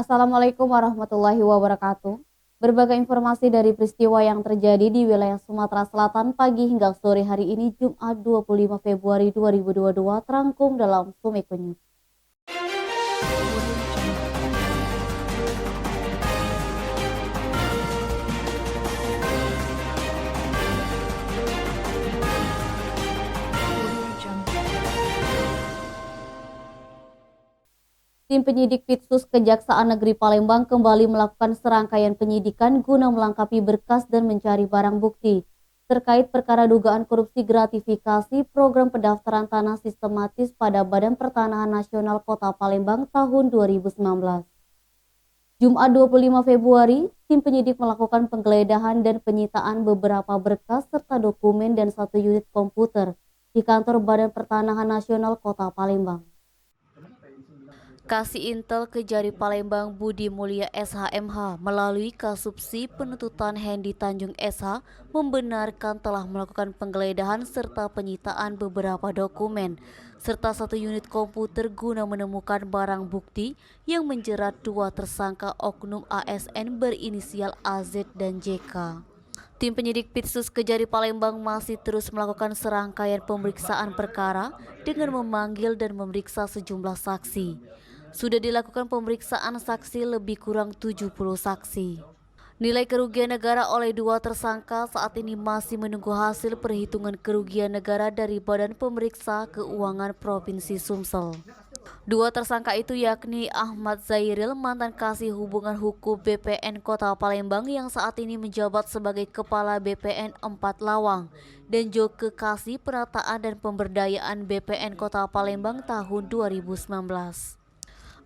Assalamualaikum warahmatullahi wabarakatuh. Berbagai informasi dari peristiwa yang terjadi di wilayah Sumatera Selatan pagi hingga sore hari ini Jumat 25 Februari 2022 terangkum dalam Sumeko News. Tim penyidik Pitsus Kejaksaan Negeri Palembang kembali melakukan serangkaian penyidikan guna melengkapi berkas dan mencari barang bukti terkait perkara dugaan korupsi gratifikasi program pendaftaran tanah sistematis pada Badan Pertanahan Nasional Kota Palembang tahun 2019. Jumat 25 Februari, tim penyidik melakukan penggeledahan dan penyitaan beberapa berkas serta dokumen dan satu unit komputer di kantor Badan Pertanahan Nasional Kota Palembang. Kasih Intel Kejari Palembang Budi Mulia SHMH melalui Kasubsi Penuntutan Hendy Tanjung SH membenarkan telah melakukan penggeledahan serta penyitaan beberapa dokumen serta satu unit komputer guna menemukan barang bukti yang menjerat dua tersangka oknum ASN berinisial AZ dan JK. Tim penyidik Pitsus Kejari Palembang masih terus melakukan serangkaian pemeriksaan perkara dengan memanggil dan memeriksa sejumlah saksi. Sudah dilakukan pemeriksaan saksi lebih kurang 70 saksi. Nilai kerugian negara oleh dua tersangka saat ini masih menunggu hasil perhitungan kerugian negara dari Badan Pemeriksa Keuangan Provinsi Sumsel. Dua tersangka itu yakni Ahmad Zairil, mantan kasih hubungan hukum BPN Kota Palembang yang saat ini menjabat sebagai Kepala BPN 4 Lawang, dan Joke Kasih Penataan dan Pemberdayaan BPN Kota Palembang tahun 2019.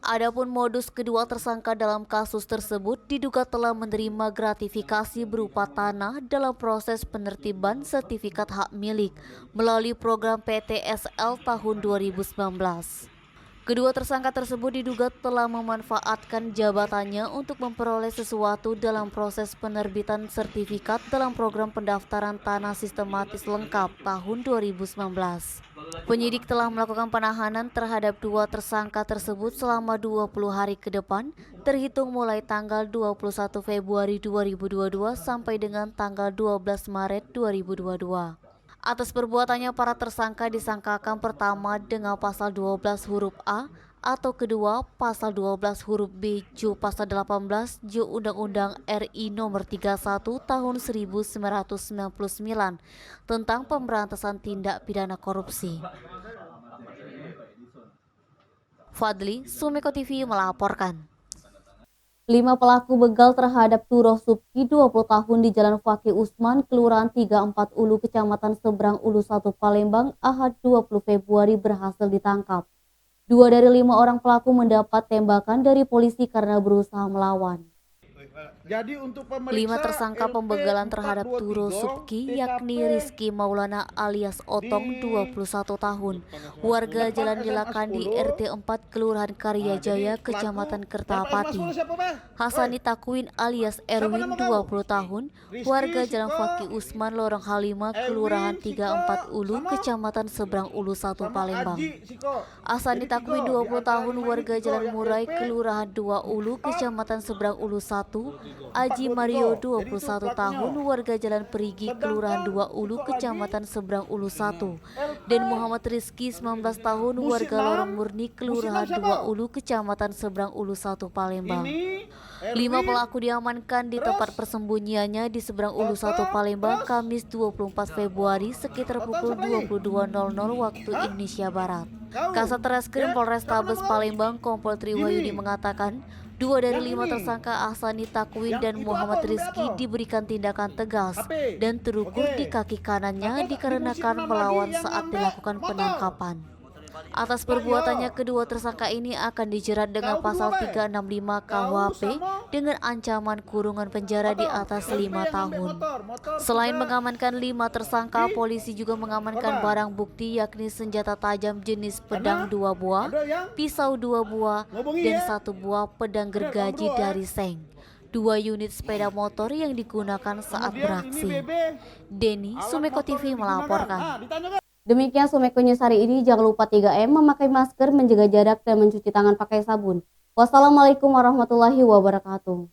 Adapun modus kedua tersangka dalam kasus tersebut diduga telah menerima gratifikasi berupa tanah dalam proses penertiban sertifikat hak milik melalui program PTSL tahun 2019. Kedua tersangka tersebut diduga telah memanfaatkan jabatannya untuk memperoleh sesuatu dalam proses penerbitan sertifikat dalam program pendaftaran tanah sistematis lengkap tahun 2019. Penyidik telah melakukan penahanan terhadap dua tersangka tersebut selama 20 hari ke depan, terhitung mulai tanggal 21 Februari 2022 sampai dengan tanggal 12 Maret 2022. Atas perbuatannya, para tersangka disangkakan pertama dengan pasal 12 huruf A atau kedua pasal 12 huruf B Ju pasal 18 Ju Undang-Undang RI Nomor 31 Tahun 1999 tentang pemberantasan tindak pidana korupsi. Fadli, Sumeko TV melaporkan. 5 pelaku begal terhadap Turoh Subki 20 tahun di Jalan Fakih Usman, Kelurahan 34 Ulu, Kecamatan Seberang Ulu 1 Palembang, Ahad 20 Februari berhasil ditangkap. 2 dari 5 orang pelaku mendapat tembakan dari polisi karena berusaha melawan. Jadi untuk 5 tersangka pembegalan terhadap Turoh Subki yakni Rizky Maulana alias Otong 21 tahun, warga Jalan Dilakandi RT 4 Kelurahan Karya Jaya, Kecamatan Kertapati. Hasani Takwin alias Erwin 20 tahun, warga Jalan Fakih Usman Lorong Halima, Kelurahan 34 Ulu, Kecamatan Seberang Ulu 1 Palembang. Hasani Takwin 20 tahun, warga Jalan Murai, Kelurahan 2 Ulu, Kecamatan Seberang Ulu 1. Aji Mario 21 tahun, warga Jalan Perigi, Kelurahan 2 Ulu, Kecamatan Seberang Ulu 1. Dan Muhammad Rizky 19 tahun, warga Lorong Murni, Kelurahan 2 Ulu, Kecamatan Seberang Ulu 1 Palembang. 5 pelaku diamankan di tempat persembunyiannya di Seberang Ulu 1 Palembang Kamis 24 Februari sekitar pukul 22.00 waktu Indonesia Barat. Kasat Reskrim Polrestabes Palembang Kompol Triwayudi mengatakan 2 dari 5 tersangka Ahsani Takwin dan Muhammad Rizky diberikan tindakan tegas dan terukur di kaki kanannya dikarenakan melawan saat dilakukan penangkapan. Atas perbuatannya, kedua tersangka ini akan dijerat dengan pasal 365 KUHP dengan ancaman kurungan penjara di atas 5 tahun. Selain mengamankan 5 tersangka, polisi juga mengamankan barang bukti yakni senjata tajam jenis pedang 2 buah, pisau 2 buah, dan 1 buah pedang gergaji dari seng. 2 unit sepeda motor yang digunakan saat beraksi. Denny, Sumeko TV melaporkan. Demikian Sumeko News hari ini. Jangan lupa 3M, memakai masker, menjaga jarak, dan mencuci tangan pakai sabun. Wassalamualaikum warahmatullahi wabarakatuh.